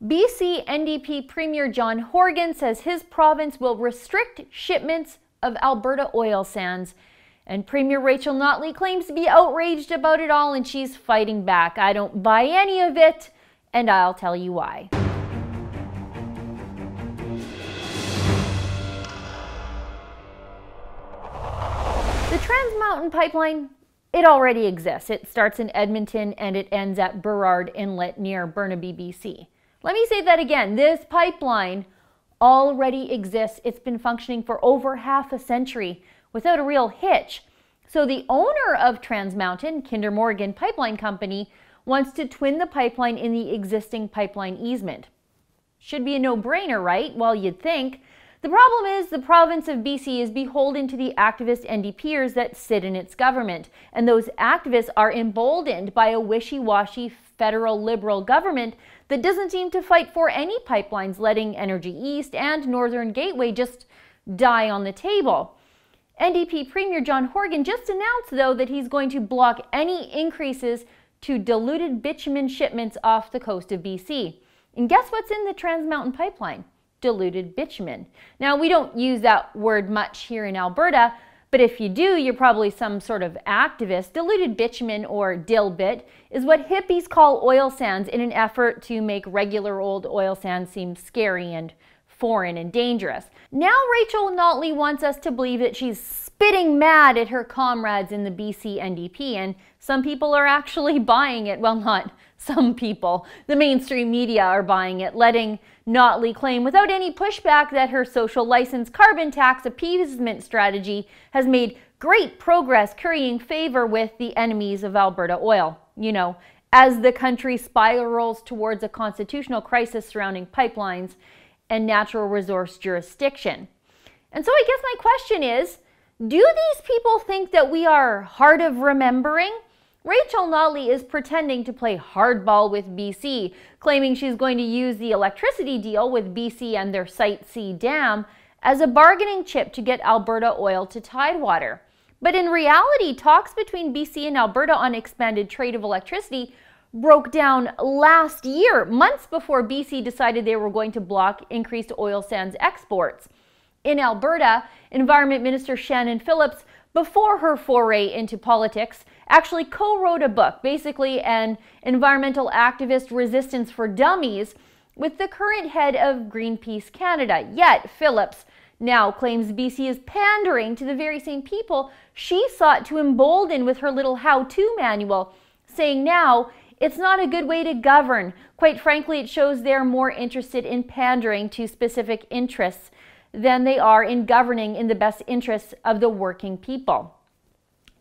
BC NDP Premier John Horgan says his province will restrict shipments of Alberta oil sands. And Premier Rachel Notley claims to be outraged about it all, and she's fighting back. I don't buy any of it, and I'll tell you why. The Trans Mountain Pipeline, it already exists. It starts in Edmonton and it ends at Burrard Inlet near Burnaby, BC. Let me say that again. This pipeline already exists. It's been functioning for over half a century without a real hitch. So the owner of Trans Mountain, Kinder Morgan Pipeline Company, wants to twin the pipeline in the existing pipeline easement. Should be a no-brainer, right? Well, you'd think. The problem is the province of BC is beholden to the activist NDPers that sit in its government, and those activists are emboldened by a wishy-washy federal Liberal government that doesn't seem to fight for any pipelines, letting Energy East and Northern Gateway just die on the table. NDP Premier John Horgan just announced, though, that he's going to block any increases to diluted bitumen shipments off the coast of BC. And guess what's in the Trans Mountain Pipeline? Diluted bitumen. Now, we don't use that word much here in Alberta, but if you do, you're probably some sort of activist. Diluted bitumen, or dilbit, is what hippies call oil sands in an effort to make regular old oil sands seem scary and foreign and dangerous. Now Rachel Notley wants us to believe that she's spitting mad at her comrades in the BC NDP, and some people are actually buying it. Well, not some people. The mainstream media are buying it, letting Notley claim without any pushback that her social license carbon tax appeasement strategy has made great progress currying favor with the enemies of Alberta oil. You know, as the country spirals towards a constitutional crisis surrounding pipelines and natural resource jurisdiction. And so I guess my question is, do these people think that we are hard of remembering? Rachel Notley is pretending to play hardball with BC, claiming she's going to use the electricity deal with BC and their Site C dam as a bargaining chip to get Alberta oil to Tidewater. But in reality, talks between BC and Alberta on expanded trade of electricity broke down last year, months before BC decided they were going to block increased oil sands exports. In Alberta, Environment Minister Shannon Phillips, before her foray into politics, actually co-wrote a book, basically an environmental activist resistance for dummies, with the current head of Greenpeace Canada. Yet Phillips now claims BC is pandering to the very same people she sought to embolden with her little how-to manual, saying now it's not a good way to govern. Quite frankly, it shows they're more interested in pandering to specific interests than they are in governing in the best interests of the working people.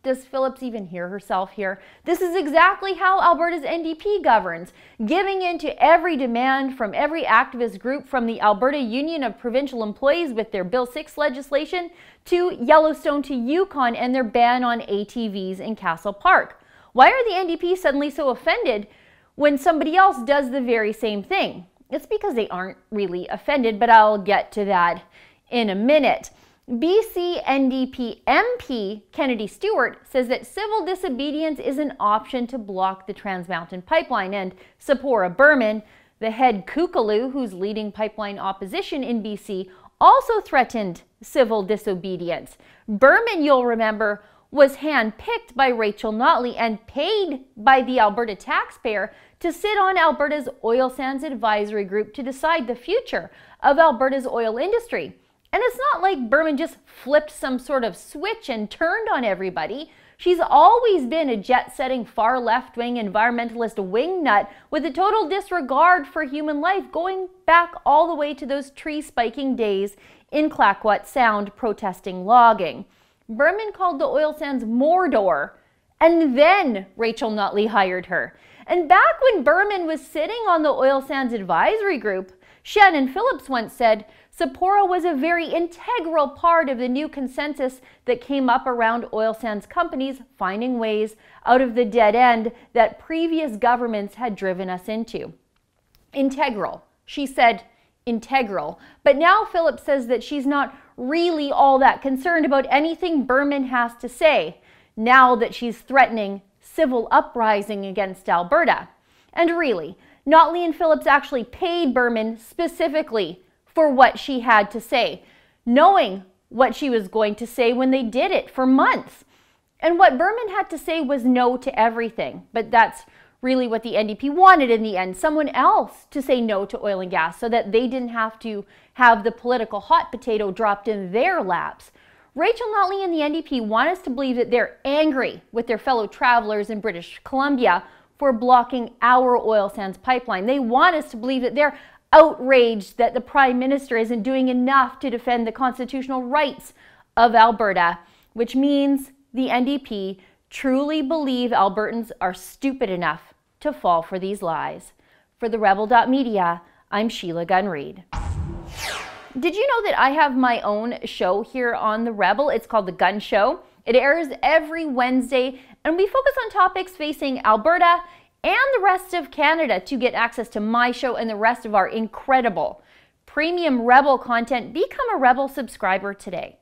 Does Phillips even hear herself here? This is exactly how Alberta's NDP governs, giving in to every demand from every activist group, from the Alberta Union of Provincial Employees with their Bill 6 legislation to Yellowstone to Yukon and their ban on ATVs in Castle Park. Why are the NDP suddenly so offended when somebody else does the very same thing? It's because they aren't really offended, but I'll get to that in a minute. BC NDP MP Kennedy Stewart says that civil disobedience is an option to block the Trans Mountain Pipeline, and Sephora Berman, the head kookaloo who's leading pipeline opposition in BC, also threatened civil disobedience. Berman, you'll remember, was handpicked by Rachel Notley and paid by the Alberta taxpayer to sit on Alberta's Oil Sands Advisory Group to decide the future of Alberta's oil industry. And it's not like Berman just flipped some sort of switch and turned on everybody. She's always been a jet-setting far left-wing environmentalist wingnut with a total disregard for human life, going back all the way to those tree-spiking days in Clayoquot Sound protesting logging. Berman called the oil sands Mordor, and then Rachel Notley hired her. And back when Berman was sitting on the Oil Sands Advisory Group, Shannon Phillips once said, Sephora was a very integral part of the new consensus that came up around oil sands companies finding ways out of the dead end that previous governments had driven us into. Integral. She said integral. But now Phillips says that she's not really all that concerned about anything Berman has to say, now that she's threatening civil uprising against Alberta. And really, Notley and Phillips actually paid Berman specifically for what she had to say, knowing what she was going to say when they did it for months. And what Berman had to say was no to everything. But that's really what the NDP wanted in the end, someone else to say no to oil and gas so that they didn't have to have the political hot potato dropped in their laps. Rachel Notley and the NDP want us to believe that they're angry with their fellow travelers in British Columbia for blocking our oil sands pipeline. They want us to believe that they're outraged that the Prime Minister isn't doing enough to defend the constitutional rights of Alberta, which means the NDP truly believe Albertans are stupid enough to fall for these lies. For the Rebel.Media, I'm Sheila Gunn Reid. Did you know that I have my own show here on The Rebel? It's called The Gun Show. It airs every Wednesday, and we focus on topics facing Alberta and the rest of Canada. To get access to my show and the rest of our incredible premium Rebel content, become a Rebel subscriber today.